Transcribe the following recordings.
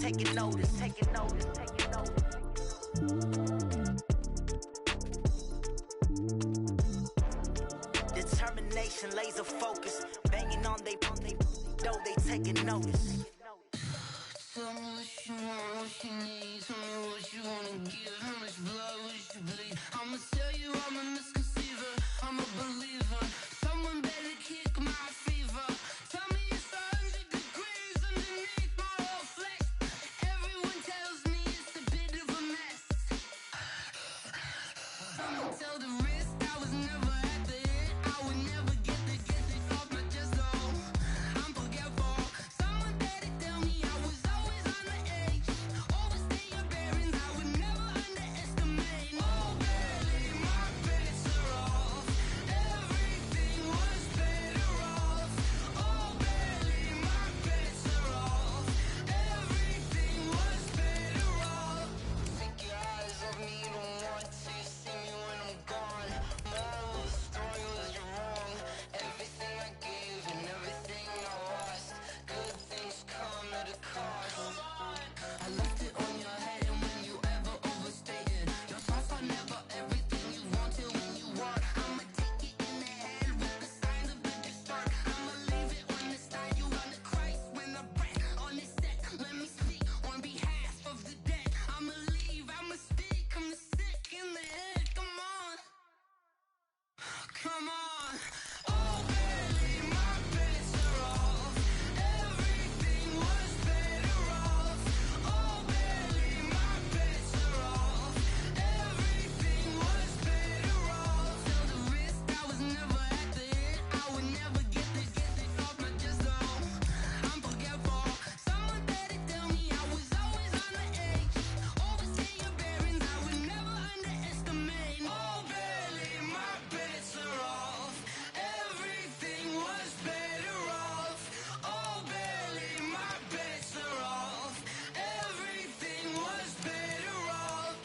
taking notice, taking notice, taking notice. Determination, laser focus, banging on they though they taking notice. Tell me what you want, what you need. Tell me what you wanna give. How much blood would you bleed? I'ma tell you I'm a misconceiver. I'm a believer. Someone better kick my fever. Tell me it's 100 degrees underneath my whole flesh. Everyone tells me it's a bit of a mess. I'ma tell the risk I was never at the hit. I would never get it off my chest. Oh, I'm forgetful. Someone better tell me I was always on the edge. Overstay your bearings. I would never underestimate. Oh, barely my bets are off. Everything was better off. Oh, barely my bets are off. Everything was better off. Take your eyes off me, you don't want to see me when I'm gone. Moral of the story was you're wrong. Everything I gave and everything I lost. Good things come at a cost. I left it on your head, and when you ever overstated, your thoughts are never everything you wanted when you want. I'ma take it in the head with the signs of a distort. I'ma leave it on the side. You run the Christ when I breath on this set. Let me speak on behalf of the dead. I'ma leave, I'ma speak. I'm the sick in the head. Come on, come on. Oh, barely my bets are off. Everything was better off. Oh, barely my bets are off. Everything was better off. Tell the risk I was never at the hit. I would never get it off my chest. Oh, I'm forgetful. Someone better tell me I was always on the edge. Overstay your bearings. I would never underestimate. Oh, barely my bets are off. Everything was better off. Oh, barely my bets are off. Everything was better off.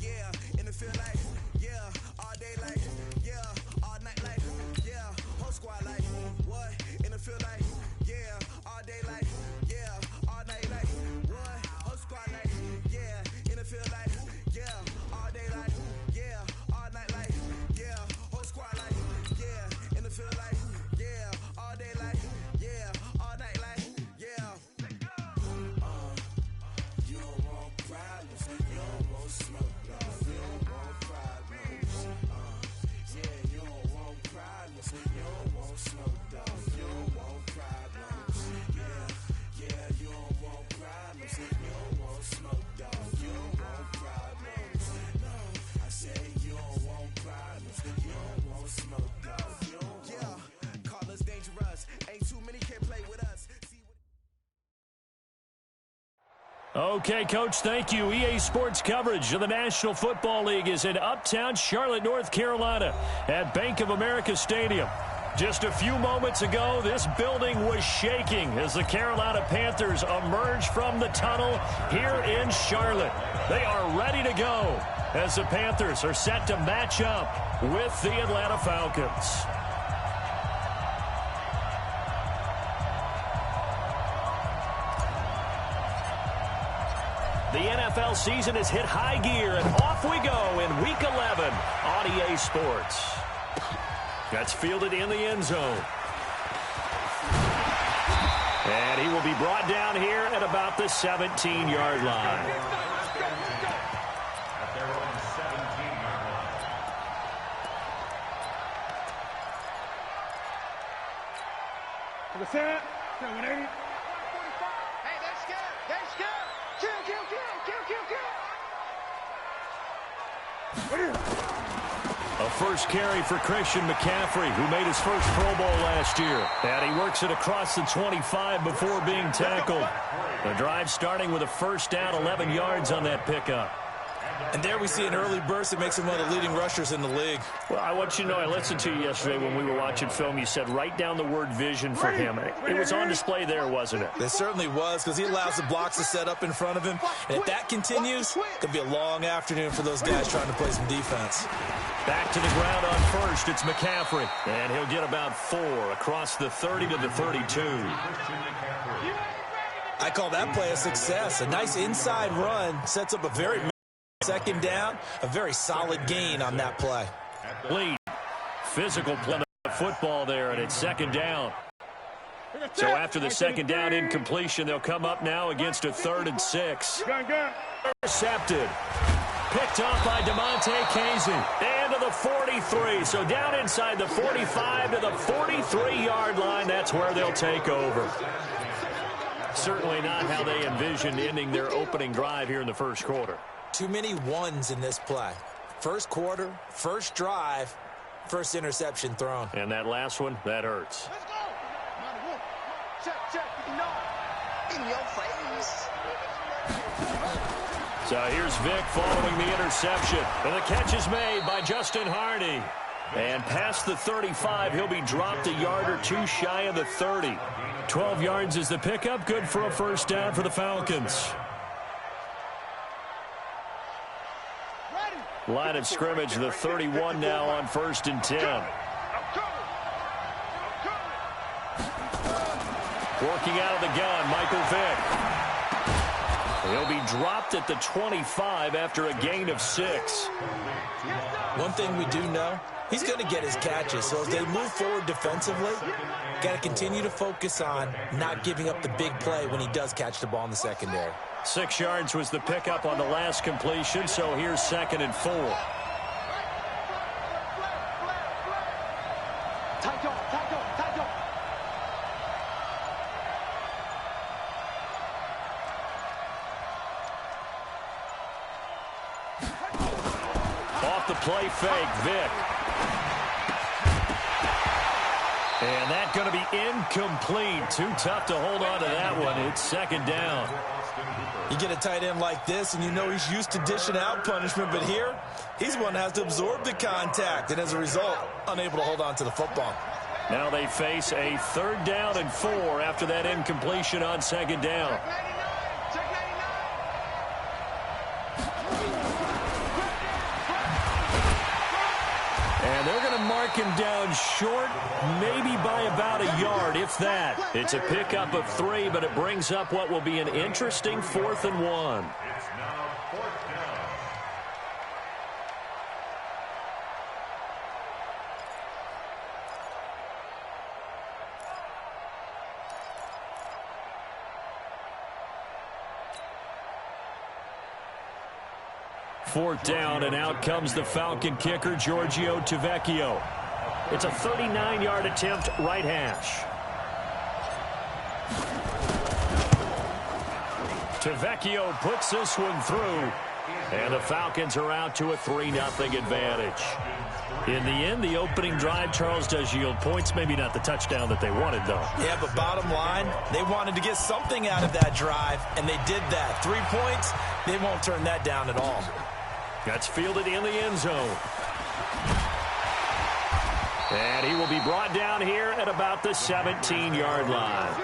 Yeah, in the field like, yeah, all day like, yeah, all night like, yeah, whole squad like, what? In the field like, yeah, all day like, yeah, all night like, what? Whole squad like, yeah, in the field like, yeah, all day like, yeah, all night like, yeah, whole squad like, yeah, in the field like, yeah, all day like, yeah, all night like, yeah. You don't want problems, you don't want smoke, no. You don't want problems, yeah, you don't want problems, you don't want smoke, dog. You don't want problems, yeah, you don't want problems, you don't want smoke, dog. You don't want problems, no. I say you don't want problems, you don't want smoke, dog. You don't want. Yeah, call us dangerous. Ain't too many can play with us. See what. Okay, Coach, thank you. EA Sports coverage of the National Football League is in Uptown Charlotte, North Carolina at Bank of America Stadium. Just a few moments ago, this building was shaking as the Carolina Panthers emerged from the tunnel here in Charlotte. They are ready to go as the Panthers are set to match up with the Atlanta Falcons. The NFL season has hit high gear, and off we go in Week 11 on EA Sports. That's fielded in the end zone. And he will be brought down here at about the 17-yard line. To the center, 180. Hey, they're scared. They're scared. Kill, kill, kill, kill, kill, kill. A first carry for Christian McCaffrey, who made his first Pro Bowl last year. And he works it across the 25 before being tackled. The drive starting with a first down, 11 yards on that pickup. And there we see an early burst that makes him one of the leading rushers in the league. Well, I want you to know, I listened to you yesterday when we were watching film. You said write down the word vision for him. It was on display there, wasn't it? It certainly was, because he allows the blocks to set up in front of him. And if that continues, it'll be a long afternoon for those guys trying to play some defense. Back to the ground on first. It's McCaffrey. And he'll get about 4 across the 30 to the 32. I call that play a success. A nice inside run sets up a very second down, a very solid gain on that play. Lead. Physical play of football there, and it's second down. So after the second down incompletion, they'll come up now against a 3rd and 6. Intercepted. Picked off by DeMonte Casey. And to the 43. So down inside the 45 to the 43-yard line. That's where they'll take over. Certainly not how they envisioned ending their opening drive here in the first quarter. Too many ones in this play. First quarter, first drive, first interception thrown. And that last one, that hurts. Let's go. Check. In your face. So here's Vic following the interception. And the catch is made by Justin Hardy. And past the 35, he'll be dropped a yard or two shy of the 30. 12 yards is the pickup. Good for a first down for the Falcons. Line of scrimmage, the 31 now on 1st and 10. Working out of the gun, Michael Vick. He'll be dropped at the 25 after a gain of 6. One thing we do know, he's going to get his catches. So as they move forward defensively, got to continue to focus on not giving up the big play when he does catch the ball in the secondary. 6 yards was the pickup on the last completion, so here's 2nd and 4. Off the play fake, Vic. And that's going to be incomplete. Too tough to hold on to that one. It's 2nd down. You get a tight end like this, and you know he's used to dishing out punishment, but here, he's the one that has to absorb the contact, and as a result, unable to hold on to the football. Now they face a 3rd down and 4 after that incompletion on 2nd down. And they're going to mark him down short, maybe by about a yard, if that. It's a pickup of 3, but it brings up what will be an interesting 4th and 1. Fourth down, and out comes the Falcon kicker, Giorgio Tavecchio. It's a 39-yard attempt, right hash. Tavecchio puts this one through, and the Falcons are out to a 3-0 advantage. In the end, the opening drive, Charles, does yield points. Maybe not the touchdown that they wanted, though. Yeah, but bottom line, they wanted to get something out of that drive, and they did that. 3 points, they won't turn that down at all. That's fielded in the end zone. And he will be brought down here at about the 17-yard line.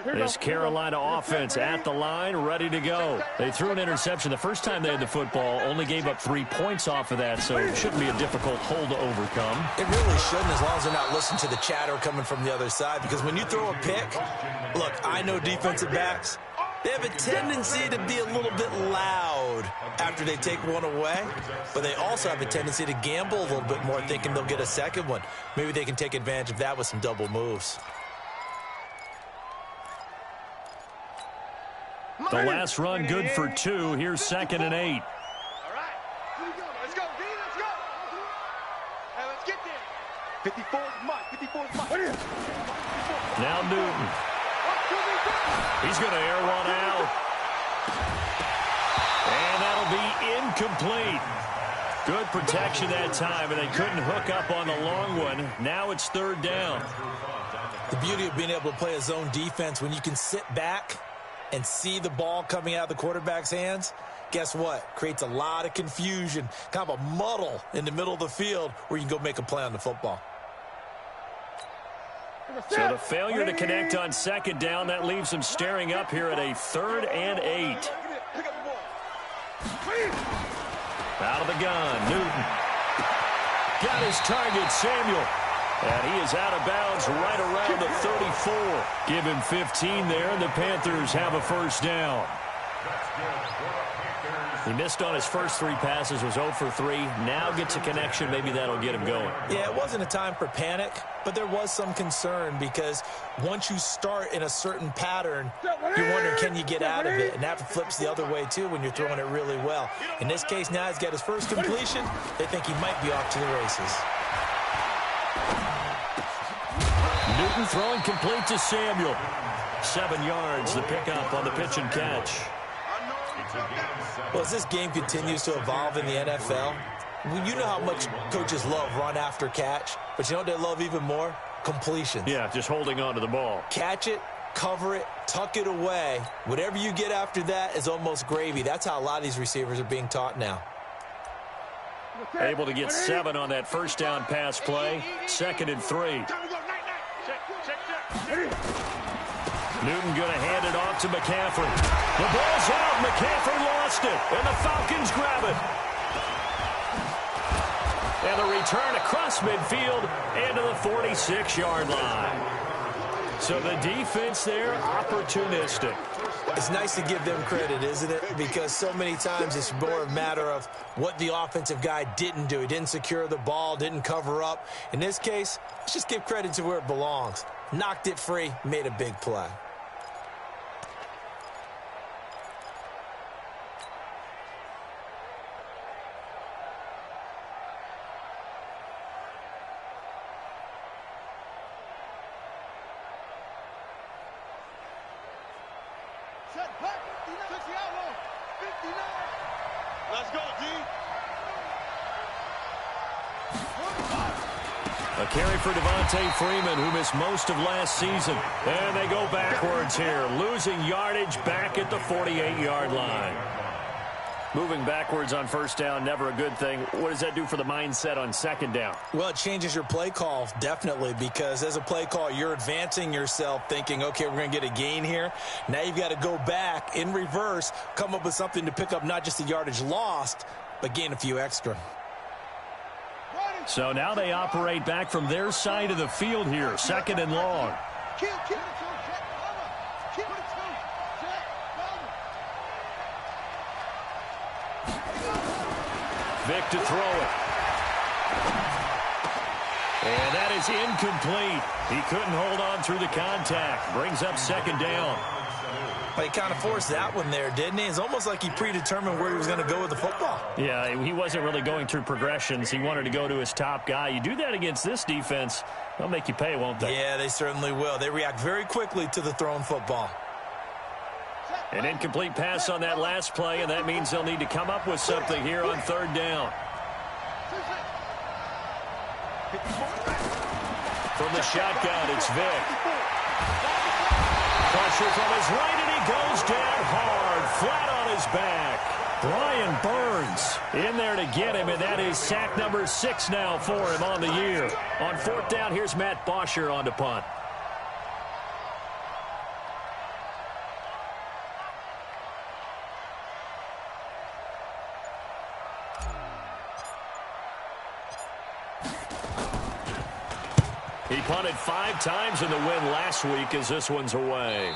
This Carolina offense at the line, ready to go. They threw an interception the first time they had the football, only gave up 3 points off of that, so it shouldn't be a difficult hole to overcome. It really shouldn't, as long as they're not listening to the chatter coming from the other side, because when you throw a pick, look, I know defensive backs, they have a tendency to be a little bit loud after they take one away, but they also have a tendency to gamble a little bit more, thinking they'll get a second one. Maybe they can take advantage of that with some double moves. The last run good for 2. Here's 2nd and 8. All right. Let's go, D. Let's go. Hey, let's get there. 54's Mike. 54's Mike. Now Newton. He's going to air one out. And that'll be incomplete. Good protection that time, and they couldn't hook up on the long one. Now it's 3rd down. The beauty of being able to play a zone defense when you can sit back and see the ball coming out of the quarterback's hands, guess what? Creates a lot of confusion, kind of a muddle in the middle of the field where you can go make a play on the football. So the failure to connect on second down, that leaves them staring up here at a 3rd and 8. Out of the gun, Newton. Got his target, Samuel. And he is out of bounds right around the 34. Give him 15 there, and the Panthers have a first down. He missed on his first 3 passes, was 0 for 3. Now gets a connection. Maybe that'll get him going. Yeah, it wasn't a time for panic, but there was some concern because once you start in a certain pattern, you're wondering, can you get out of it? And that flips the other way, too, when you're throwing it really well. In this case, now he's got his first completion. They think he might be off to the races. Newton throwing complete to Samuel. 7 yards, the pickup on the pitch and catch. Well, as this game continues to evolve in the NFL, you know how much coaches love run after catch, but you know what they love even more? Completions. Yeah, just holding on to the ball. Catch it, cover it, tuck it away. Whatever you get after that is almost gravy. That's how a lot of these receivers are being taught now. Able to get 7 on that first down pass play. 2nd and 3. Newton going to hand it off to McCaffrey. The ball's out. McCaffrey lost it, and the Falcons grab it. And the return across midfield into the 46-yard line. So the defense there, opportunistic. It's nice to give them credit, isn't it? Because so many times it's more a matter of what the offensive guy didn't do. He didn't secure the ball, didn't cover up. In this case, let's just give credit to where it belongs. Knocked it free, made a big play. Let's go, D. A carry for Devontae Freeman, who missed most of last season. And they go backwards here, losing yardage back at the 48-yard line. Moving backwards on first down, never a good thing. What does that do for the mindset on second down? Well, it changes your play call, definitely, because as a play call, you're advancing yourself thinking, okay, we're going to get a gain here. Now you've got to go back in reverse, come up with something to pick up not just the yardage lost, but gain a few extra. So now they operate back from their side of the field here, 2nd and long. Vic to throw it. And that is incomplete. He couldn't hold on through the contact. Brings up 2nd down. But he kind of forced that one there, didn't he? It's almost like he predetermined where he was going to go with the football. Yeah, he wasn't really going through progressions. He wanted to go to his top guy. You do that against this defense, they'll make you pay, won't they? Yeah, they certainly will. They react very quickly to the thrown football. An incomplete pass on that last play, and that means they'll need to come up with something here on 3rd down. From the shotgun, it's Vic. Pressure from his right, and he goes down hard, flat on his back. Brian Burns in there to get him, and that is sack number 6 now for him on the year. On 4th down, here's Matt Bosher on to punt. He punted 5 times in the win last week as this one's away.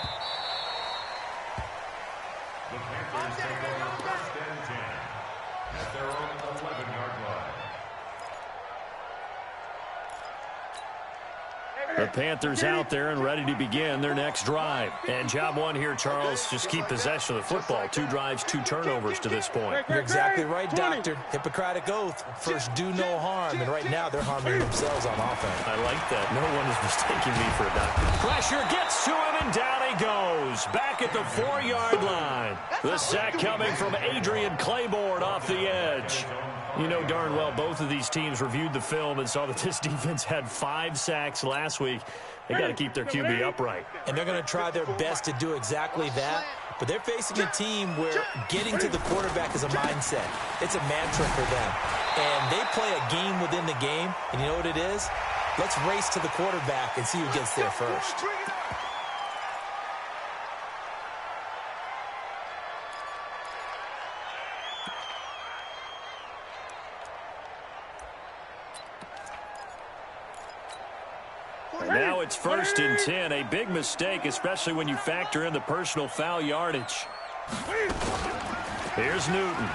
The Panthers take over 1st and 10 at their own 11-yard line. The Panthers out there and ready to begin their next drive. And job 1 here, Charles, just keep possession of the football. 2 drives, 2 turnovers to this point. You're exactly right, Doctor. Hippocratic oath. First, do no harm. And right now, they're harming themselves on offense. I like that. No one is mistaking me for a doctor. Pressure gets to him, and down he goes. Back at the 4-yard line. The sack coming from Adrian Claiborne off the edge. You know darn well both of these teams reviewed the film and saw that this defense had 5 sacks last week. They got to keep their QB upright. And they're going to try their best to do exactly that. But they're facing a team where getting to the quarterback is a mindset. It's a mantra for them. And they play a game within the game. And you know what it is? Let's race to the quarterback and see who gets there first. Now it's 1st and 10. A big mistake, especially when you factor in the personal foul yardage. Here's Newton.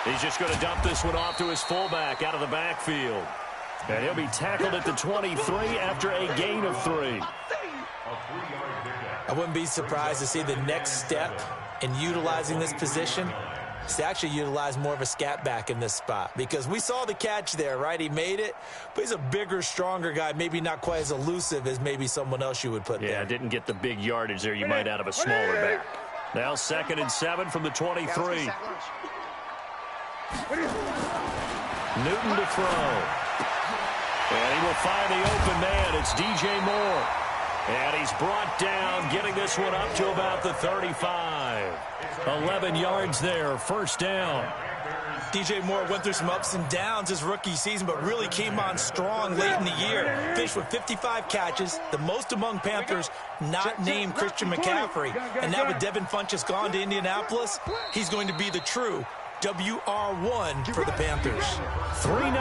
He's just going to dump this one off to his fullback out of the backfield. And he'll be tackled at the 23 after a gain of 3. I wouldn't be surprised to see the next step in utilizing this position is to actually utilize more of a scat back in this spot, because we saw the catch there, right? He made it, but he's a bigger, stronger guy, maybe not quite as elusive as maybe someone else you would put there. Yeah, didn't get the big yardage there you might out of a smaller back. Now 2nd and 7 from the 23. Newton to throw. And he will find the open man. It's DJ Moore. And he's brought down, getting this one up to about the 35. 11 yards there, 1st down. DJ Moore went through some ups and downs his rookie season, but really came on strong late in the year. Finished with 55 catches, the most among Panthers not named Christian McCaffrey. And now with Devin Funchess gone to Indianapolis, he's going to be the true WR1 for the Panthers. 3-0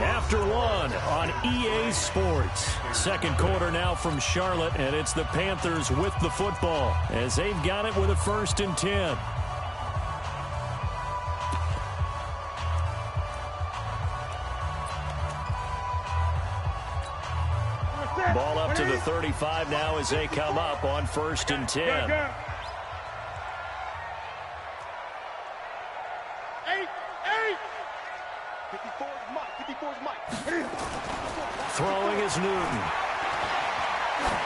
after 1 on EA Sports. 2nd quarter now from Charlotte, and it's the Panthers with the football as they've got it with a 1st and 10. Ball up to the 35 now as they come up on 1st and 10. Throwing is Newton.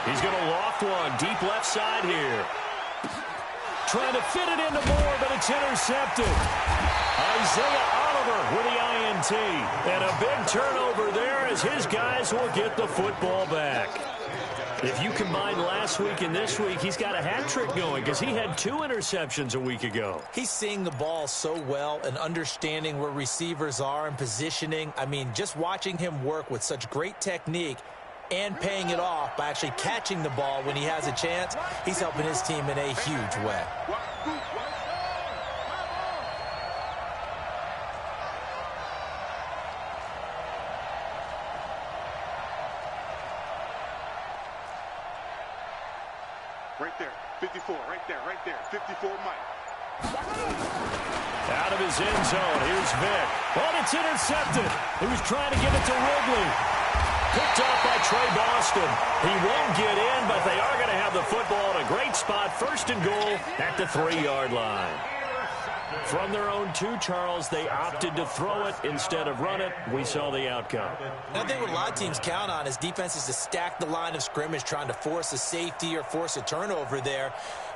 He's going to loft one deep left side here. Trying to fit it into Moore, but it's intercepted. Isaiah Oliver with the INT. And a big turnover there as his guys will get the football back. If you combine last week and this week, he's got a hat trick going because he had 2 interceptions a week ago. He's seeing the ball so well and understanding where receivers are and positioning. I mean, just watching him work with such great technique and paying it off by actually catching the ball when he has a chance, he's helping his team in a huge way. Right there, 54, right there, 54, Mike. Out of his end zone, here's Vick. Oh, it's intercepted. He was trying to get it to Ridley. Picked off by Trey Boston. He won't get in, but they are going to have the football in a great spot. 1st and goal at the 3-yard line. From their own 2, Charles, they opted to throw it instead of run it. We saw the outcome. And I think what a lot of teams count on is defenses to stack the line of scrimmage, trying to force a safety or force a turnover there.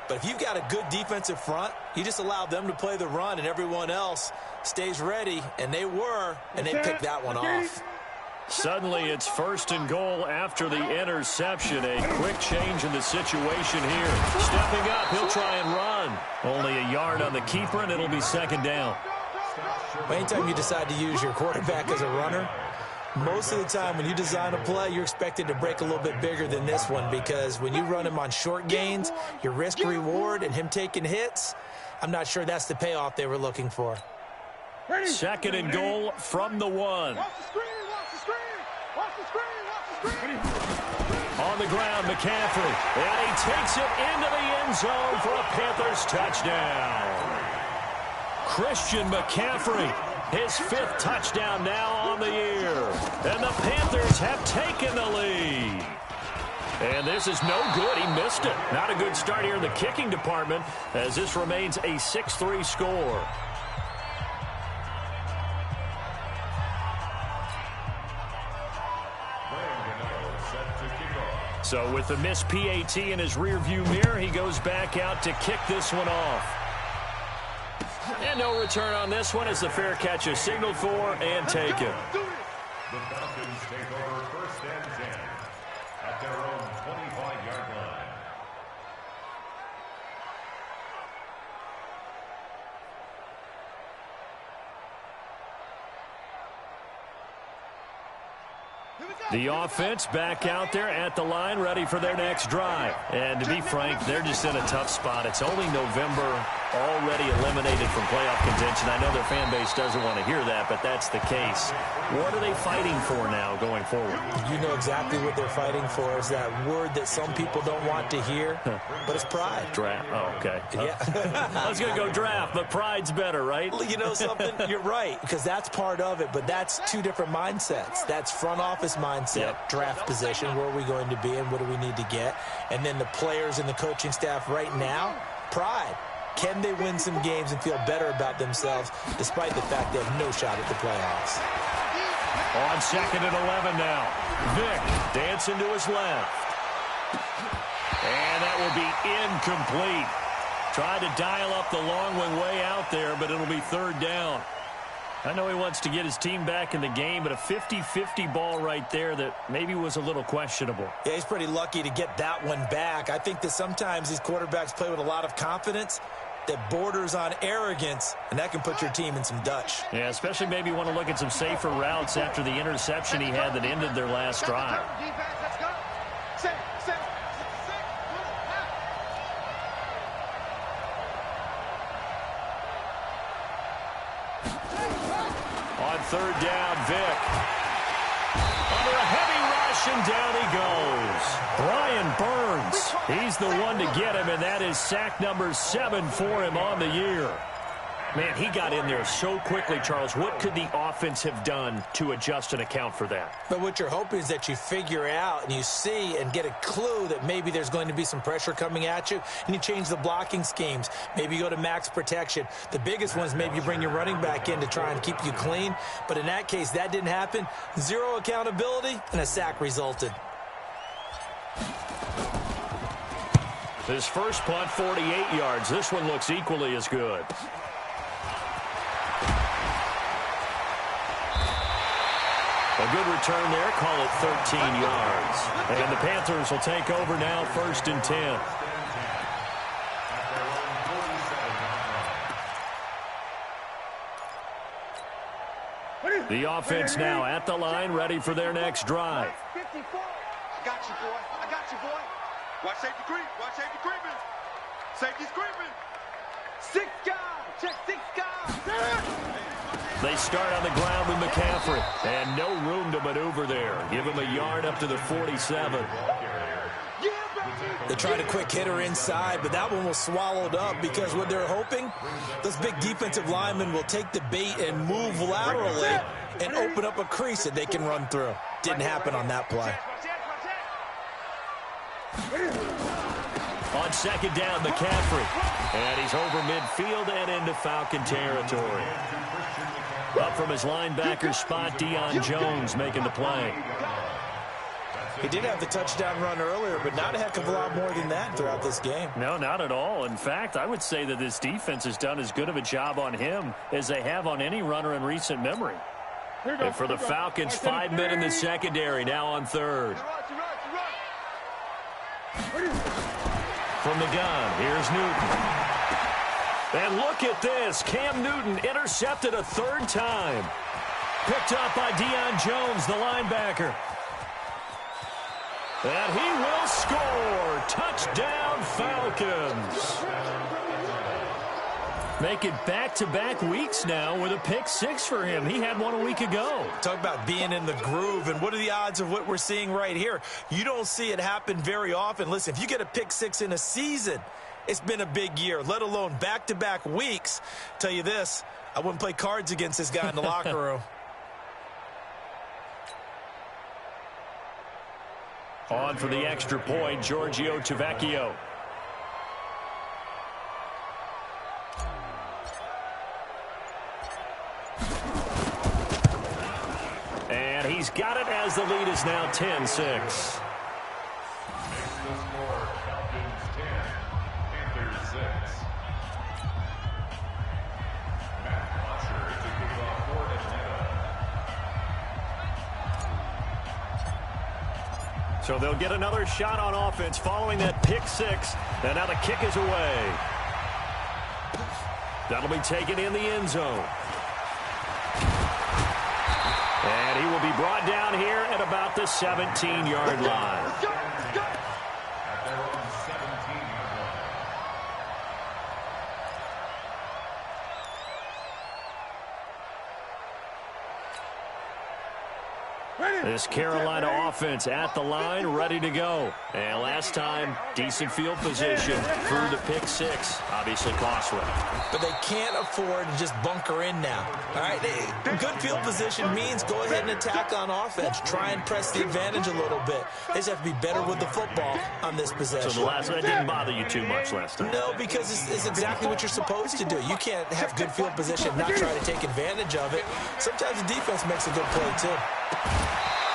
But if you've got a good defensive front, you just allow them to play the run and everyone else stays ready. And they were, and they picked that one off. Suddenly it's 1st and goal after the interception. A quick change in the situation here. Stepping up, he'll try and run. Only a yard on the keeper, and it'll be 2nd down. Anytime you decide to use your quarterback as a runner, most of the time when you design a play, you're expected to break a little bit bigger than this one, because when you run him on short gains, your risk-reward and him taking hits, I'm not sure that's the payoff they were looking for. 2nd and goal from the 1. On the ground, McCaffrey. And he takes it into the end zone for a Panthers touchdown. Christian McCaffrey, his 5th touchdown now on the year. And the Panthers have taken the lead. And this is no good. He missed it. Not a good start here in the kicking department as this remains a 6-3 score. So with the missed PAT in his rearview mirror, he goes back out to kick this one off. And no return on this one as the fair catch is signaled for and taken. The Falcons take over 1st and 10 at their own 25-yard line. The offense back out there at the line, ready for their next drive. And to be frank, they're just in a tough spot. It's only November, already eliminated from playoff contention. I know their fan base doesn't want to hear that, but that's the case. What are they fighting for now going forward? You know exactly what they're fighting for. Is that word that some people don't want to hear, but it's pride. Draft. Oh, okay. Yeah. I was going to go draft, but pride's better, right? You know something? You're right, because that's part of it, but that's two different mindsets. That's front office mindset, draft position, where are we going to be and what do we need to get? And then the players and the coaching staff right now, pride. Can they win some games and feel better about themselves despite the fact they have no shot at the playoffs? On 2nd and 11 now. Vick dancing to his left. And that will be incomplete. Tried to dial up the long one way out there, but it'll be 3rd down. I know he wants to get his team back in the game, but a 50-50 ball right there that maybe was a little questionable. Yeah, he's pretty lucky to get that one back. I think that sometimes these quarterbacks play with a lot of confidence that borders on arrogance, and that can put your team in some Dutch. Yeah, especially maybe want to look at some safer routes after the interception he had that ended their last drive. On 3rd down, Vick. Under a heavy rush, and down he goes. Brian Burns, he's the one to get him, and that is sack number 7 for him on the year. Man, he got in there so quickly, Charles. What could the offense have done to adjust and account for that? But what you're hoping is that you figure out and you see and get a clue that maybe there's going to be some pressure coming at you, and you change the blocking schemes. Maybe you go to max protection. The biggest one is maybe you bring your running back in to try and keep you clean. But in that case, that didn't happen. 0 accountability, and a sack resulted. His first punt, 48 yards. This one looks equally as good. A good return there, call it 13 yards. And the Panthers will take over now, 1st and 10. The offense now at the line, ready for their next drive. 54. I got you, boy. I got you, boy. Watch safety creep. Watch safety creeping. Safety's creeping. 6 guys. Check 6 guys. They start on the ground with McCaffrey, and no room to maneuver there. Give him a yard up to the 47. They tried a quick hitter inside, but that one was swallowed up because what they're hoping, those big defensive linemen will take the bait and move laterally and open up a crease that they can run through. Didn't happen on that play. On 2nd down, McCaffrey. And he's over midfield and into Falcon territory. Up from his linebacker spot, Deion Jones making the play. He did have the touchdown run earlier, but not a heck of a lot more than that throughout this game. No, not at all. In fact, I would say that this defense has done as good of a job on him as they have on any runner in recent memory. And for the Falcons, 5 men in the secondary, now on 3rd. From the gun, here's Newton. And look at this. Cam Newton intercepted a 3rd time. Picked up by Deion Jones, the linebacker. And he will score. Touchdown, Falcons. Make it back-to-back weeks now with a pick-6 for him. He had one a week ago. Talk about being in the groove, and what are the odds of what we're seeing right here? You don't see it happen very often. Listen, if you get a pick-6 in a season, it's been a big year, let alone back-to-back weeks. Tell you this, I wouldn't play cards against this guy in the locker room. On for the extra point, Giorgio Tavecchio. And he's got it as the lead is now 10-6. So they'll get another shot on offense following that pick six. And now the kick is away. That'll be taken in the end zone. And he will be brought down here at about the 17-yard line. At their own 17-yard line. This Carolina offense at the line, ready to go. And last time, decent field position through the pick six. Obviously costly. But they can't afford to just bunker in now. All right, good field position means go ahead and attack on offense. Try and press the advantage a little bit. They just have to be better with the football on this possession. So the last one didn't bother you too much last time? No, because it's exactly what you're supposed to do. You can't have good field position, not try to take advantage of it. Sometimes the defense makes a good play, too.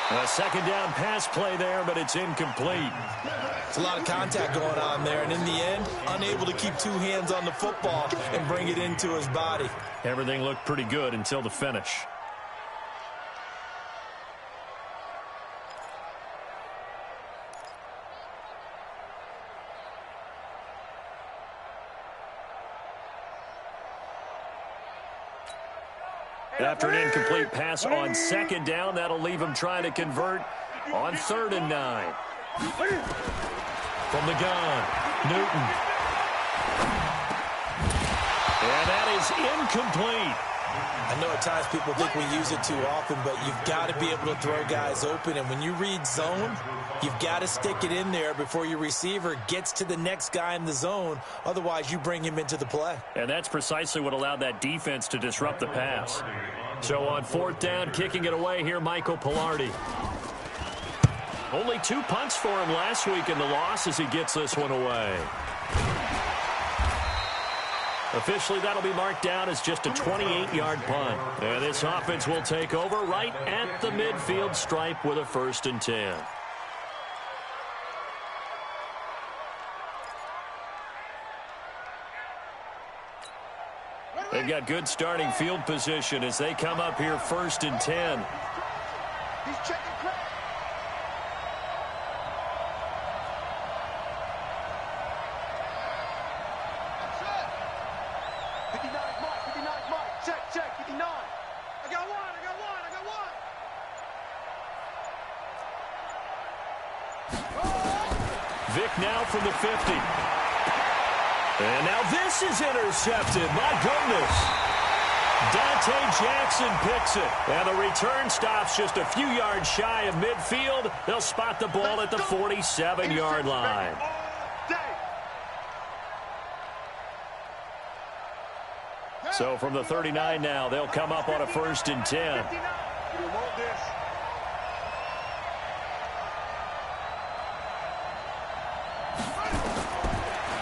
A second down pass play there, but it's incomplete. It's a lot of contact going on there, and in the end, unable to keep two hands on the football and bring it into his body. Everything looked pretty good until the finish. After an incomplete pass on second down, that'll leave him trying to convert on 3rd and 9. From the gun, Newton. And that is incomplete. I know at times people think we use it too often, but you've got to be able to throw guys open. And when you read zone, you've got to stick it in there before your receiver gets to the next guy in the zone. Otherwise, you bring him into the play. And that's precisely what allowed that defense to disrupt the pass. So on 4th down, kicking it away here, Michael Pilardi. Only 2 punts for him last week in the loss as he gets this one away. Officially, that'll be marked down as just a 28-yard punt. And this offense will take over right at the midfield stripe with a 1st and 10. They've got good starting field position as they come up here 1st and 10. He's checking crack. That's it. 59 Mike, 59 Mike. Check, 59. I got one. Vic now from the 50. And now this is intercepted. My goodness. Dante Jackson picks it. And the return stops just a few yards shy of midfield. They'll spot the ball at the 47-yard line. So from the 39 now, they'll come up on a 1st and 10.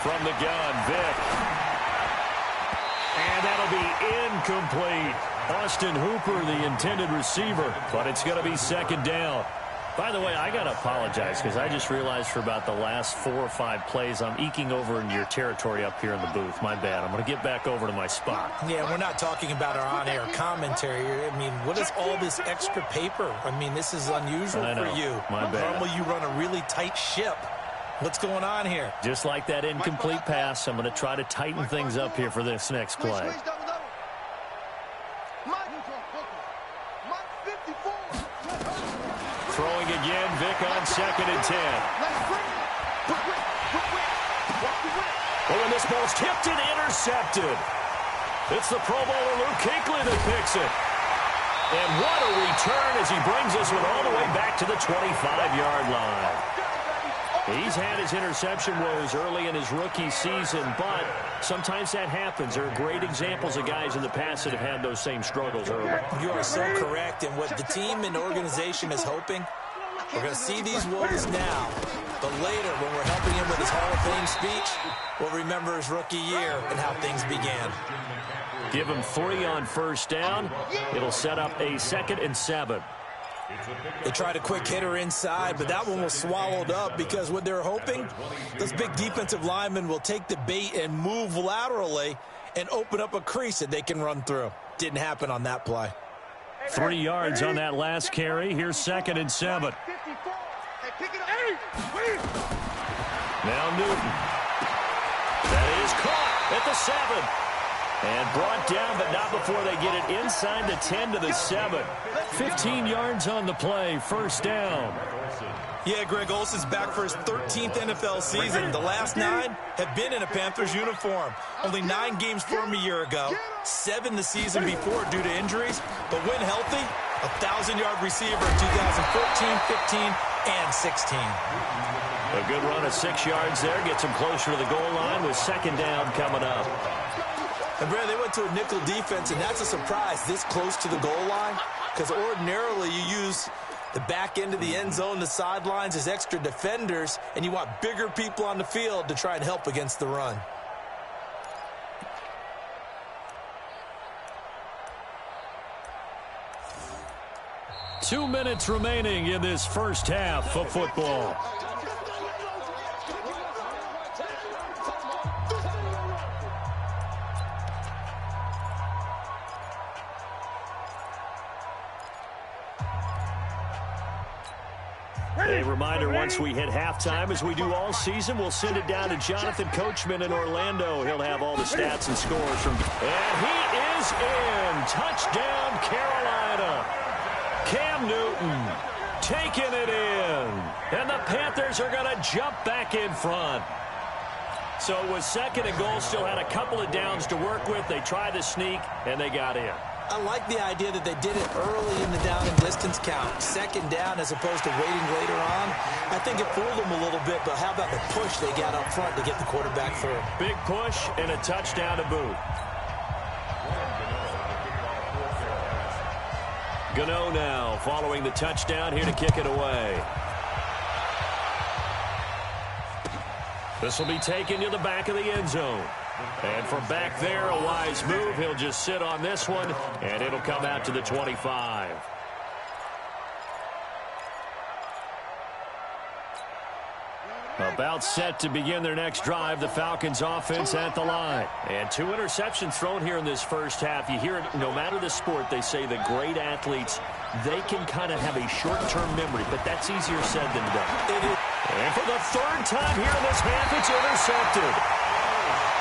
From the gun, Vic. And that'll be incomplete. Austin Hooper, the intended receiver, but it's going to be 2nd down. By the way, I got to apologize because I just realized for about the last 4 or 5 plays, I'm eking over in your territory up here in the booth. My bad. I'm going to get back over to my spot. Yeah, we're not talking about our on-air commentary. I mean, what is all this extra paper? I mean, this is unusual for you. My bad. Normally you run a really tight ship. What's going on here? Just like that incomplete pass, I'm going to try to tighten things up here for this next play. Throwing again, Vic on 2nd and 10. Oh, and this ball's tipped and intercepted. It's the Pro Bowler Luke Kuechly that picks it. And what a return as he brings this one all the way back to the 25-yard line. He's had his interception woes early in his rookie season, but sometimes that happens. There are great examples of guys in the past that have had those same struggles early. You are so correct, and what the team and organization is hoping, we're going to see these woes now, but later when we're helping him with his Hall of Fame speech, we'll remember his rookie year and how things began. Give him 3 on 1st down. It'll set up a 2nd and 7. They tried a quick hitter inside, but that one was swallowed up because what they're hoping, those big defensive linemen will take the bait and move laterally and open up a crease that they can run through. Didn't happen on that play. 3 yards on that last carry. Here's 2nd and 7. Hey, Now Newton. That is caught at the 7. And brought down, but not before they get it inside the 10 to the 7. 15 yards on the play, first down. Yeah, Greg Olsen's back for his 13th NFL season. The last 9 have been in a Panthers uniform. Only 9 games for him a year ago, 7 the season before due to injuries. But when healthy, a 1,000-yard receiver in 2014, 15, and 16. A good run of 6 yards there. Gets him closer to the goal line with second down coming up. And, Brad, they went to a nickel defense, and that's a surprise this close to the goal line, because ordinarily you use the back end of the end zone, the sidelines as extra defenders, and you want bigger people on the field to try and help against the run. Two minutes remaining in this first half of football. A reminder, once we hit halftime, as we do all season, we'll send it down to Jonathan Coachman in Orlando. He'll have all the stats and scores from... And he is in! Touchdown, Carolina! Cam Newton taking it in. And the Panthers are going to jump back in front. So it was second and goal, still had a couple of downs to work with. They tried to sneak, and they got in. I like the idea that they did it early in the down and distance count. Second down as opposed to waiting later on. I think it fooled them a little bit, but how about the push they got up front to get the quarterback through? Big push and a touchdown to boot. Gano now following the touchdown here to kick it away. This will be taken to the back of the end zone. And from back there, a wise move. He'll just sit on this one, and it'll come out to the 25. About set to begin their next drive, the Falcons offense at the line. And 2 interceptions thrown here in this first half. You hear it, no matter the sport, they say the great athletes, they can kind of have a short-term memory, but that's easier said than done. And for the third time here in this half, it's intercepted.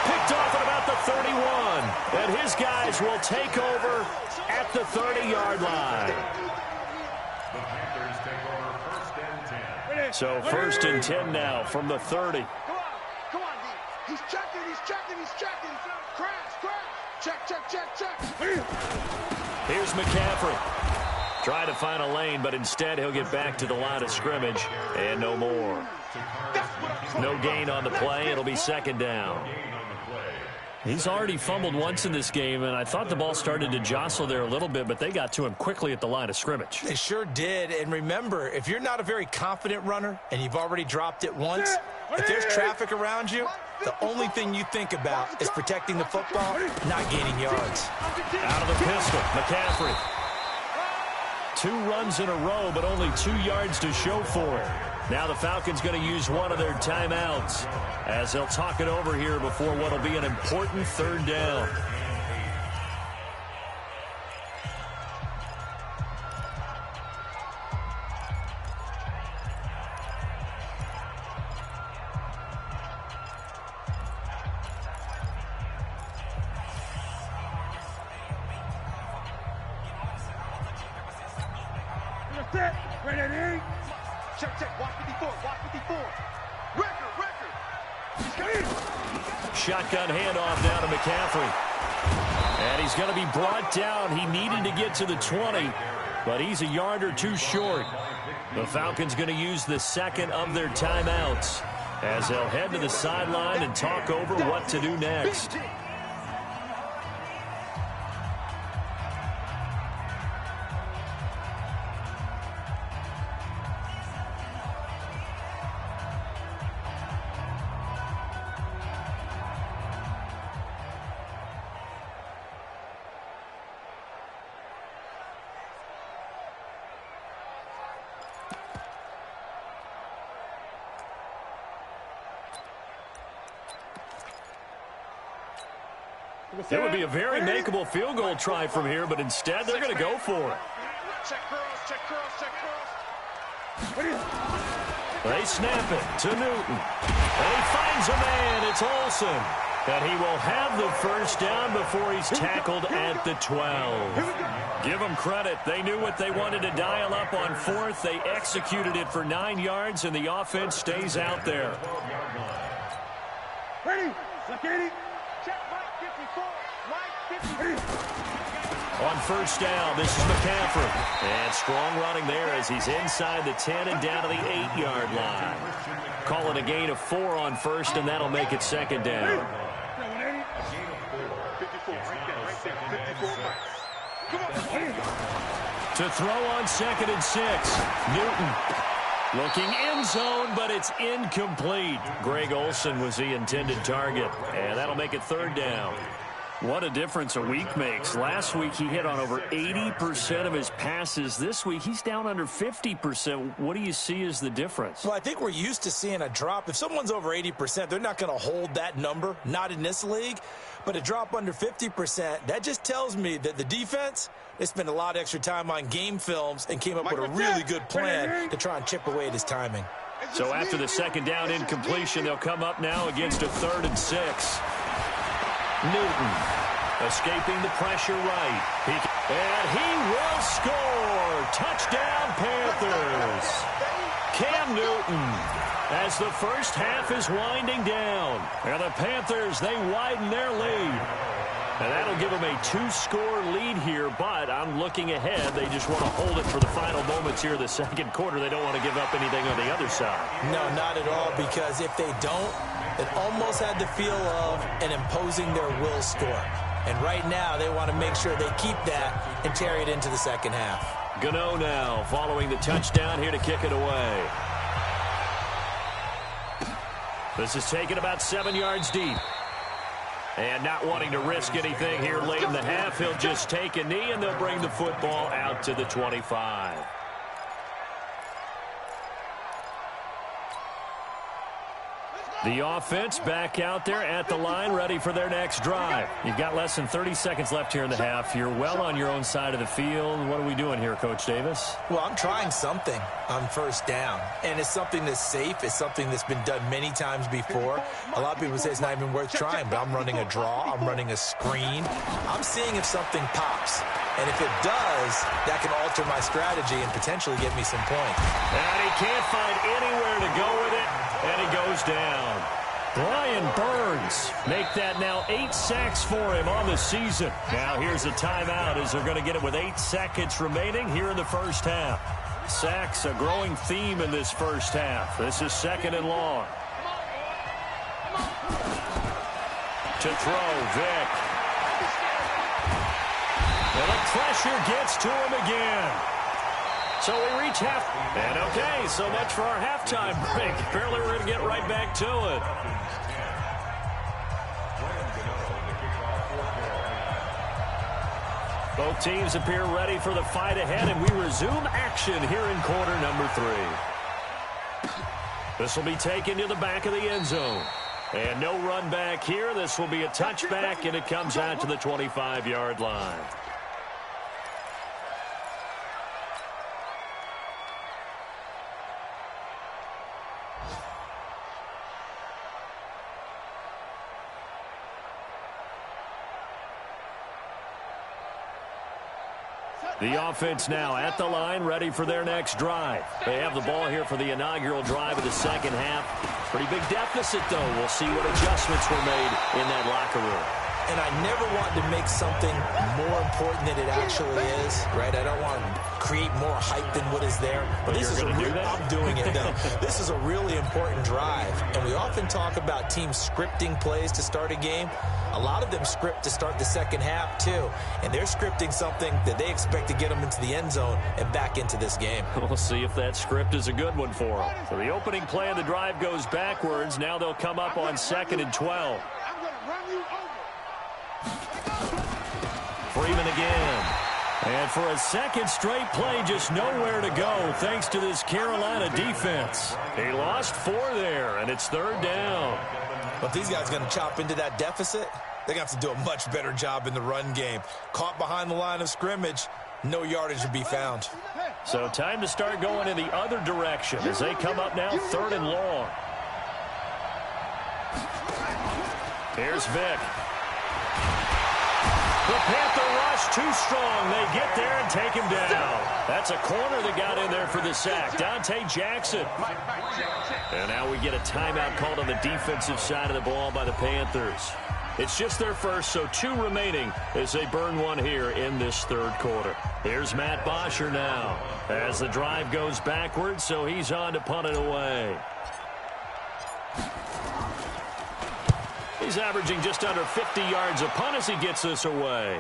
Picked off at about the 31. And his guys will take over at the 30-yard line. So first and 10 now from the 30. Come on, D. He's checking. Check. Here's McCaffrey. Trying to find a lane, but instead he'll get back to the line of scrimmage. And no more. No gain on the play. It'll be second down. He's already fumbled once in this game, and I thought the ball started to jostle there a little bit, but they got to him quickly at the line of scrimmage. They sure did. And remember, if you're not a very confident runner and you've already dropped it once, if there's traffic around you, the only thing you think about is protecting the football, not gaining yards. Out of the pistol, McCaffrey. 2 runs in a row, but only 2 yards to show for it. Now the Falcons going to use one of their timeouts as they'll talk it over here before what will be an important third down. Ready. Check. Watch 54. Record. Shotgun handoff now to McCaffrey. And he's going to be brought down. He needed to get to the 20, but he's a yard or 2 short. The Falcons going to use the second of their timeouts as they'll head to the sideline and talk over what to do next. It would be a very makeable field goal try from here, but instead they're going to go for it. Check curls. They snap it to Newton. And he finds a man. It's Olsen. And he will have the first down before he's tackled at the 12. Give them credit. They knew what they wanted to dial up on fourth. They executed it for 9 yards, and the offense stays out there. Ready? Security. Check Mike 54. Mike 54. On first down, this is McCaffrey. And strong running there as he's inside the 10 and down to the 8-yard line. Calling a gain of 4 on first, and that'll make it second down. 54, right there, 54 miles. Come on. To throw on 2nd and 6. Newton looking end zone, but it's incomplete. Greg Olsen was the intended target, and that'll make it 3rd down. What a difference a week makes. Last week he hit on over 80% of his passes. This week he's down under 50%. What do you see as the difference? Well, I think we're used to seeing a drop. If someone's over 80%, they're not going to hold that number, not in this league. But a drop under 50%, that just tells me that the defense, they spent a lot of extra time on game films and came up with a really good plan to try and chip away at his timing. So after the 2nd down incompletion, they'll come up now against a 3rd and 6. Newton escaping the pressure right. And he will score. Touchdown, Panthers. Cam Newton, as the first half is winding down. And the Panthers, they widen their lead. And that'll give them a 2-score lead here, but I'm looking ahead. They just want to hold it for the final moments here of the 2nd quarter. They don't want to give up anything on the other side. No, not at all, because if they don't, it almost had the feel of an imposing their will score. And right now, they want to make sure they keep that and carry it into the 2nd half. Gano now following the touchdown here to kick it away. This is taken about 7 yards deep. And not wanting to risk anything here late in the half, he'll just take a knee, and they'll bring the football out to the 25. The offense back out there at the line, ready for their next drive. You've got less than 30 seconds left here in the half. You're well on your own side of the field. What are we doing here, Coach Davis? Well, I'm trying something on first down, and it's something that's safe. It's something that's been done many times before. A lot of people say it's not even worth trying, but I'm running a draw. I'm running a screen. I'm seeing if something pops. And if it does, that can alter my strategy and potentially get me some points. And he can't find anywhere to go with it, and he goes down. Brian Burns make that now 8 sacks for him on the season. Now here's a timeout as they're going to get it with 8 seconds remaining here in the first half. Sacks a growing theme in this first half. This is 2nd and long. To throw, Vick. And the pressure gets to him again. So we reach half. And okay, so much for our halftime break. Apparently we're going to get right back to it. Both teams appear ready for the fight ahead, and we resume action here in quarter number 3. This will be taken to the back of the end zone. And no run back here. This will be a touchback, and it comes out to the 25-yard line. The offense now at the line, ready for their next drive. They have the ball here for the inaugural drive of the second half. Pretty big deficit, though. We'll see what adjustments were made in that locker room. And I never want to make something more important than it actually is, right? I don't want to create more hype than what is there. But this is I'm doing it, though. This is a really important drive. And we often talk about teams scripting plays to start a game. A lot of them script to start the second half, too. And they're scripting something that they expect to get them into the end zone and back into this game. We'll see if that script is a good one for them. So the opening play of the drive goes backwards. Now they'll come up on 2nd and 12. I'm going to run you over. Freeman again. And for a second straight play, just nowhere to go thanks to this Carolina defense. He lost 4 there, and it's 3rd down. But if these guys are going to chop into that deficit, they're going to have to do a much better job in the run game. Caught behind the line of scrimmage, No yardage to be found. So time to start going in the other direction as they come up now 3rd and long. Here's Vick. The Panther rush too strong. They get there and take him down. That's a corner that got in there for the sack. Dante Jackson. And now we get a timeout called on the defensive side of the ball by the Panthers. It's just their first, so 2 remaining as they burn one here in this 3rd quarter. Here's Matt Bosher now as the drive goes backwards, so he's on to punt it away. He's averaging just under 50 yards a punt as he gets this away.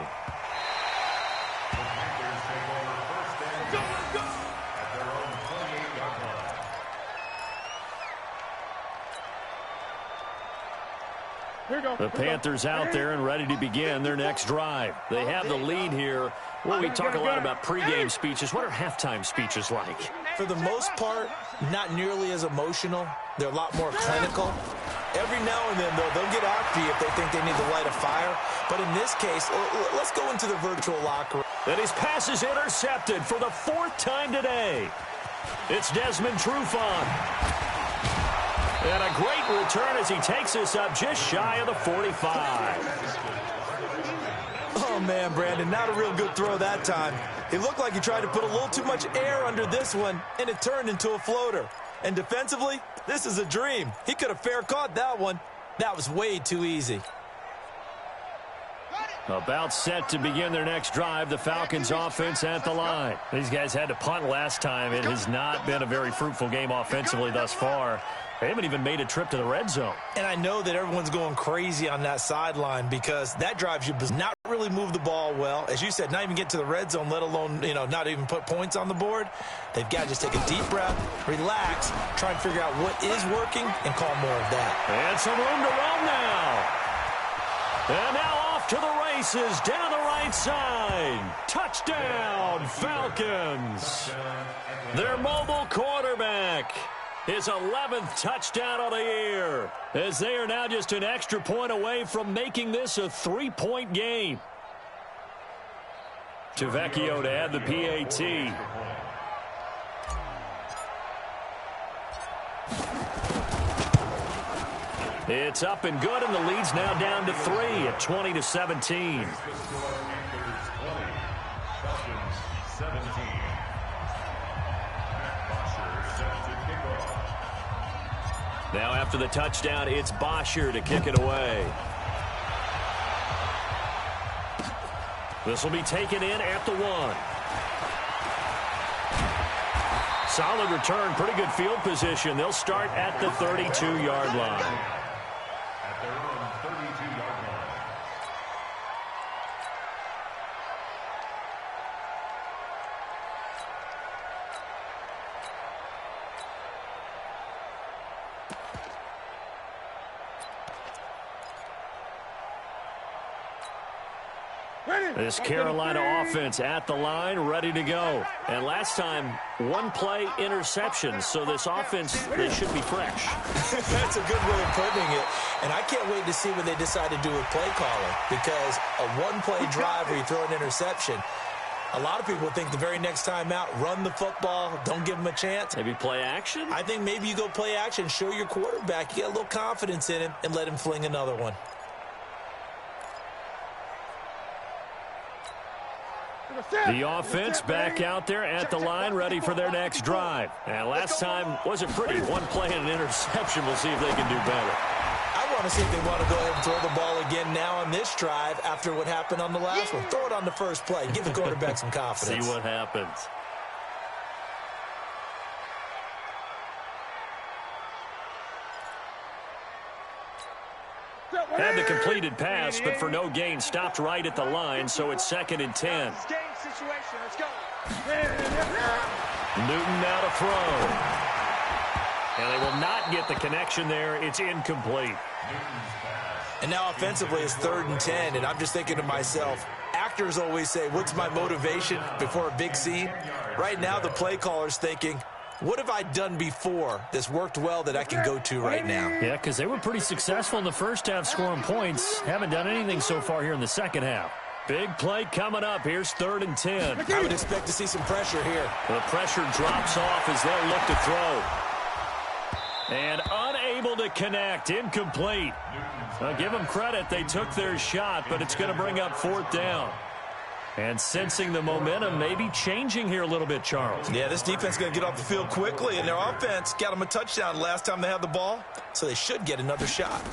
The Panthers out there and ready to begin their next drive. They have the lead here. Well, we talk a lot about pregame speeches. What are halftime speeches like? For the most part, not nearly as emotional. They're a lot more clinical. Every now and then, though, they'll get after you if they think they need to light a fire. But in this case, let's go into the virtual locker room. And his pass is intercepted for the 4th time today. It's Desmond Trufant. And a great return as he takes this up just shy of the 45. Oh, man, Brandon, not a real good throw that time. It looked like he tried to put a little too much air under this one, and it turned into a floater. And defensively, this is a dream. He could have fair caught that one. That was way too easy. About set to begin their next drive, the Falcons offense at the line. These guys had to punt last time. It has not been a very fruitful game offensively thus far. They haven't even made a trip to the red zone. And I know that everyone's going crazy on that sideline because that drive should not really move the ball well. As you said, not even get to the red zone, let alone, not even put points on the board. They've got to just take a deep breath, relax, try and figure out what is working, and call more of that. And some room to roam now. And now off to the races down the right side. Touchdown, Falcons. Their mobile quarterback. His 11th touchdown of the year, as they are now just an extra point away from making this a 3-point game. Tavecchio to add the PAT. It's up and good, and the lead's now down to 3 at 20-17. Now after the touchdown, it's Bosher to kick it away. This will be taken in at the 1. Solid return, pretty good field position. They'll start at the 32-yard line. At their own 32-yard line. This Carolina offense at the line, ready to go. And last time, 1 play interception. So this offense, they should be fresh. That's a good way of putting it. And I can't wait to see what they decide to do with play calling. Because a 1-play drive where you throw an interception, a lot of people think the very next time out, run the football, don't give them a chance. Maybe play action? I think maybe you go play action, show your quarterback, you get a little confidence in him, and let him fling another one. The offense back out there at the line, ready for their next drive. And last time wasn't pretty. 1 play and an interception. We'll see if they can do better. I want to see if they want to go ahead and throw the ball again now on this drive after what happened on the last one. Throw it on the first play. Give the quarterback some confidence. See what happens. Had the completed pass, but for no gain, stopped right at the line, so it's 2nd and 10. Newton now to throw. And they will not get the connection there. It's incomplete. And now offensively it's 3rd and 10, and I'm just thinking to myself, actors always say, what's my motivation before a big scene? Right now the play caller's thinking, what have I done before that's worked well that I can go to right now? Yeah, because they were pretty successful in the first half scoring points. Haven't done anything so far here in the second half. Big play coming up. Here's 3rd and 10. I would expect to see some pressure here. The pressure drops off as they'll look to throw. And unable to connect. Incomplete. I'll give them credit. They took their shot, but it's going to bring up 4th down. And sensing the momentum maybe changing here a little bit, Charles. Yeah, this defense is going to get off the field quickly, and their offense got them a touchdown last time they had the ball, so they should get another shot.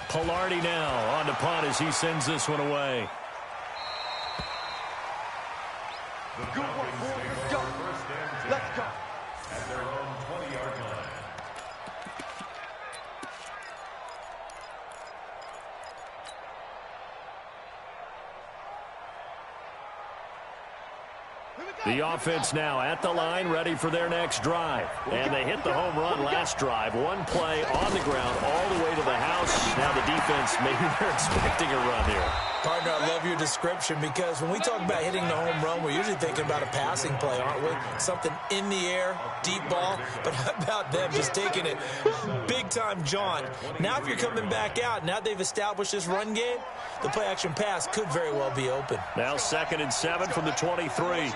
Pilardi now on the punt as he sends this one away. Good work, boys. Let's go. Let's go. At their own 20-yard line. The offense now at the line, ready for their next drive. And they hit the home run last drive. One play on the ground all the way to the house. Now the defense, maybe they're expecting a run here. Partner, I love your description because when we talk about hitting the home run, we're usually thinking about a passing play, aren't we? Something in the air, deep ball. But how about them just taking it big-time jaunt? Now if you're coming back out, now they've established this run game, the play-action pass could very well be open. Now 2nd and 7 from the 23.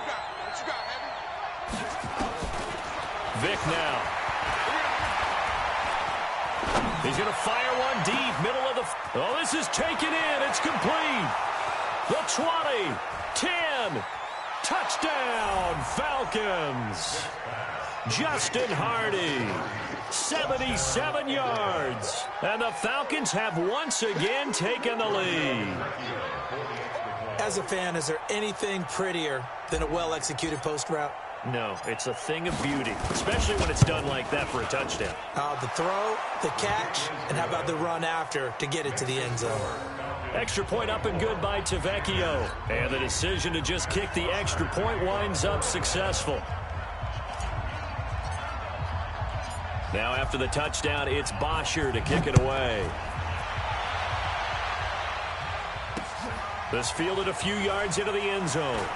Vic now. He's going to fire one deep, middle of the... Oh, this is taken in. It's complete. The 20, 10, touchdown, Falcons. Justin Hardy, 77 yards. And the Falcons have once again taken the lead. As a fan, is there anything prettier than a well-executed post route? No, it's a thing of beauty, especially when it's done like that for a touchdown. The throw, the catch, and how about the run after to get it to the end zone? Extra point up and good by Tavecchio. And the decision to just kick the extra point winds up successful. Now after the touchdown, it's Bosher to kick it away. This fielded a few yards into the end zone.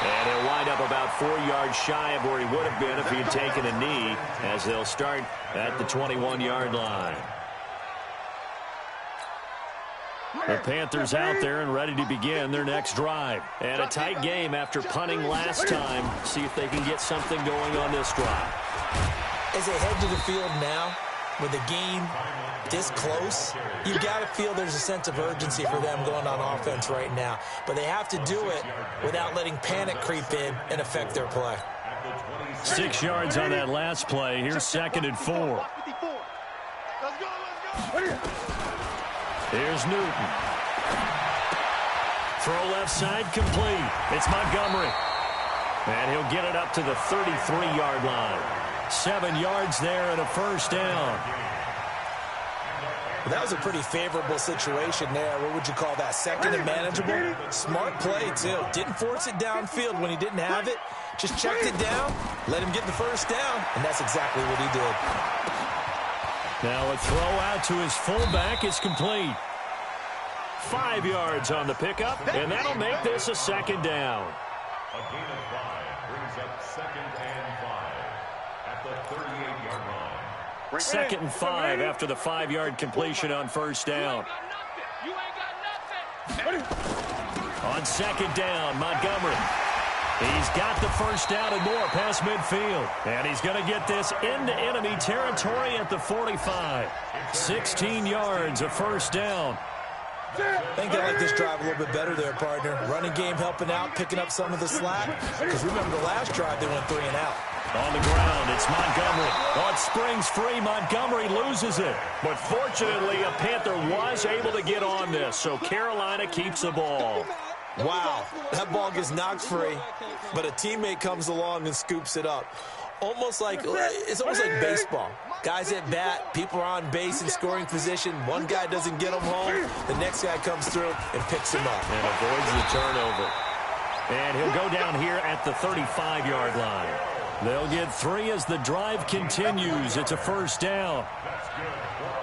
And he'll wind up about 4 yards shy of where he would have been if he had taken a knee, as they'll start at the 21-yard line. The Panthers out there and ready to begin their next drive. And a tight game after punting last time. See if they can get something going on this drive. As they head to the field now, with the game this close, you've got to feel there's a sense of urgency for them going on offense right now. But they have to do it without letting panic creep in and affect their play. 6 yards on that last play. Here's 2nd and 4. Here's Newton. Throw left side complete. It's Montgomery. And he'll get it up to the 33-yard line. 7 yards there and a first down. That was a pretty favorable situation there. What would you call that? 2nd and manageable? Smart play, too. Didn't force it downfield when he didn't have it. Just checked it down, let him get the first down, and that's exactly what he did. Now a throw out to his fullback is complete. 5 yards on the pickup, and that'll make this a 2nd down. A gain of 5 brings up 2nd and 5 at the 38-yard line. 2nd and 5 after the 5-yard completion on first down. On 2nd down, Montgomery. He's got the first down and more past midfield. And he's going to get this into enemy territory at the 45. 16 yards, a first down. I think they like this drive a little bit better there, partner. Running game helping out, picking up some of the slack. Because remember the last drive, they went 3 and out. On the ground, it's Montgomery. Oh, it springs free. Montgomery loses it. But fortunately, a Panther was able to get on this, so Carolina keeps the ball. Wow, that ball gets knocked free, but a teammate comes along and scoops it up. It's almost like baseball. Guys at bat, people are on base in scoring position. One guy doesn't get them home. The next guy comes through and picks him up. And avoids the turnover. And he'll go down here at the 35-yard line. They'll get 3 as the drive continues. It's a first down.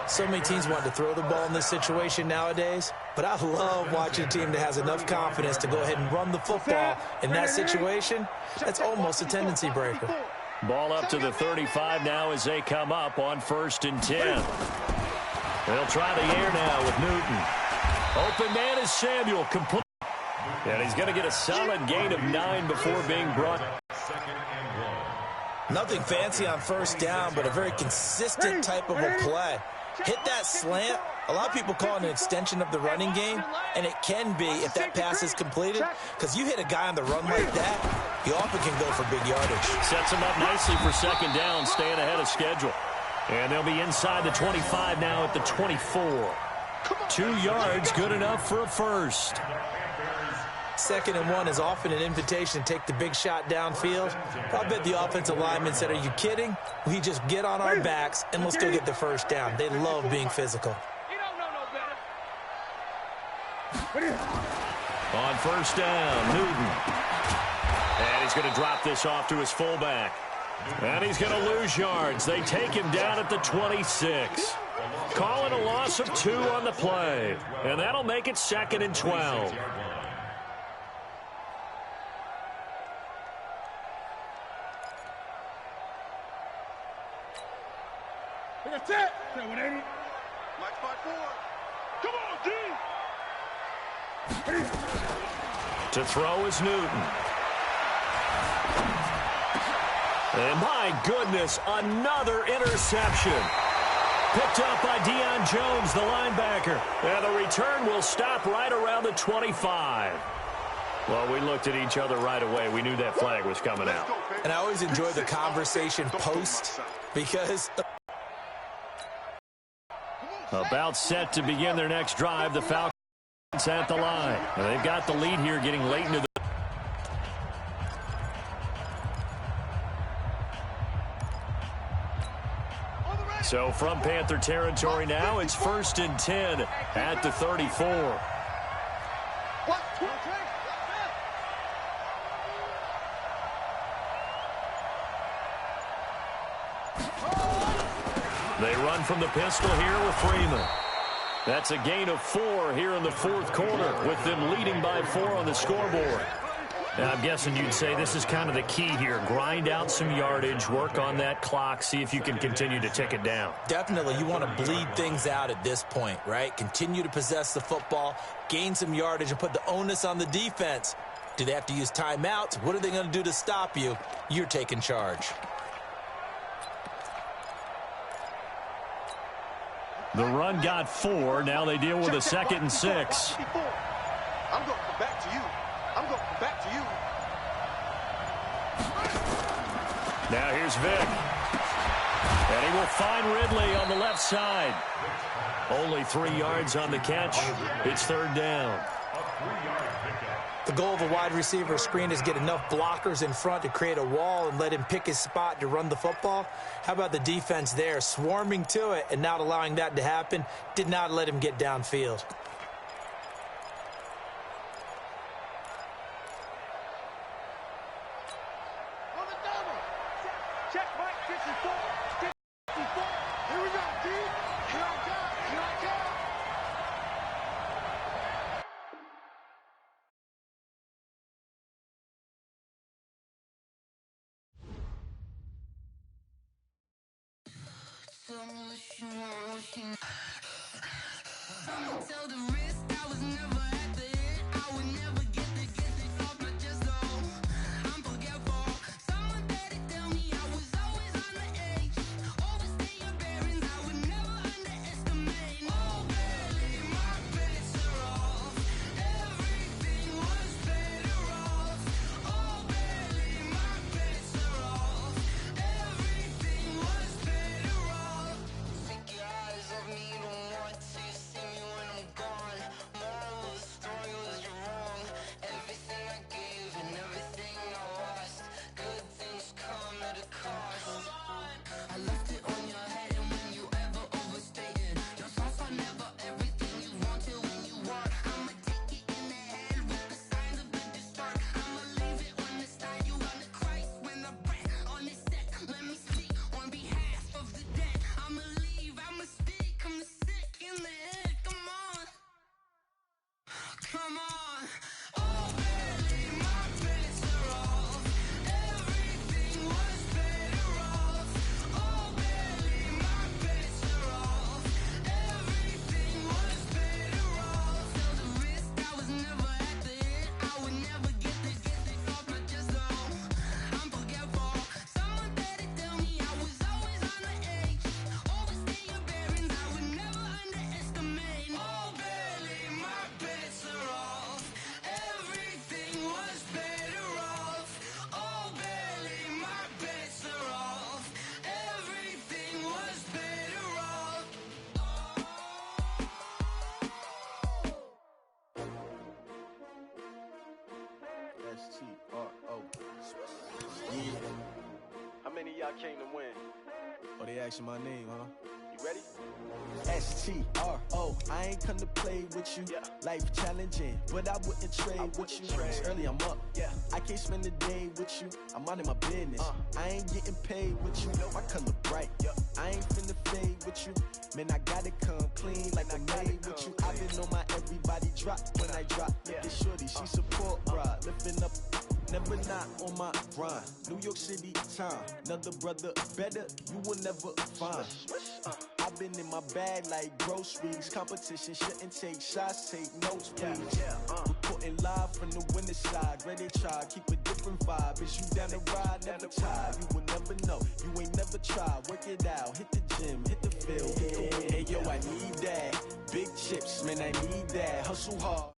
So many teams want to throw the ball in this situation nowadays, but I love watching a team that has enough confidence to go ahead and run the football in that situation. That's almost a tendency breaker. Ball up to the 35 now as they come up on 1st and 10. They'll try the air now with Newton. Open man is Samuel. Complete. And he's going to get a solid gain of 9 before being brought. Nothing fancy on first down, but a very consistent type of a play. Hit that slant. A lot of people call it an extension of the running game, and it can be if that pass is completed, because you hit a guy on the run like that, he often can go for big yardage. Sets him up nicely for second down, staying ahead of schedule. And they'll be inside the 25 now at the 24. 2 yards, good enough for a first. 2nd and 1 is often an invitation to take the big shot downfield. I bet the offensive linemen said, are you kidding? We just get on our backs and let's go get the first down. They love being physical. You don't know no better. On first down, Newton. And he's going to drop this off to his fullback. And he's going to lose yards. They take him down at the 26. Calling a loss of 2 on the play. And that'll make it 2nd and 12. That's it. 180. Mike 5-4. Come on, D. To throw is Newton. And my goodness, another interception. Picked up by Deion Jones, the linebacker. And the return will stop right around the 25. Well, we looked at each other right away. We knew that flag was coming out. And I always enjoy the conversation post because... About set to begin their next drive, the Falcons at the line. And they've got the lead here getting late into the... So from Panther territory now, it's 1st and 10 at the 34. They run from the pistol here with Freeman. That's a gain of 4 here in the 4th quarter, with them leading by 4 on the scoreboard. Now, I'm guessing you'd say this is kind of the key here. Grind out some yardage, work on that clock, see if you can continue to tick it down. Definitely, you want to bleed things out at this point, right? Continue to possess the football, gain some yardage, and put the onus on the defense. Do they have to use timeouts? What are they going to do to stop you? You're taking charge. The run got 4. Now they deal with a 2nd and 6. I'm going to come back to you. I'm going to come back to you. Now here's Vick. And he will find Ridley on the left side. Only 3 yards on the catch. It's 3rd down. The goal of a wide receiver screen is get enough blockers in front to create a wall and let him pick his spot to run the football. How about the defense there, swarming to it and not allowing that to happen? Did not let him get downfield. On the double. Check Mike 54. 54. Here we go, D. Here I come. Here I come. Tell the wrist I was never at the end. I would never get the off my chest, though. I'm forgetful. Someone better tell me I was always on the edge. Overstay your bearings, I would never underestimate. Oh, barely, my bets are off. Everything was better off. Oh, barely, my bets are off. Everything was better off. Take your eyes off me, don't want to see me when I'm gone. Moral of the story was you're wrong. S-T-R-O. Yeah. How many of y'all came to win? Oh, they asking my name, huh? You ready? S-T-R-O. I ain't come to play with you. Yeah. Life challenging, but I wouldn't trade with you. It's early, I'm up. Yeah. I can't spend the day with you. I'm out of my business. I ain't getting paid with you. My color bright. I ain't finna fade with you. Man, I gotta come clean like I made with you. I've been on my everybody drop when I drop. Look at shorty, she support ride. Lifting up, never not on my grind. New York City time. Another brother better, you will never find. I've been in my bag like groceries. Competition shouldn't take shots, take notes, please. Reporting live from the winning side. Ready to try, keep a different vibe. Is you down the ride, never tired. You will never know, you ain't never tried. Work it out, hit the gym, hit the field, hit the win. Hey yo, I need that. Big chips, man, I need that. Hustle hard.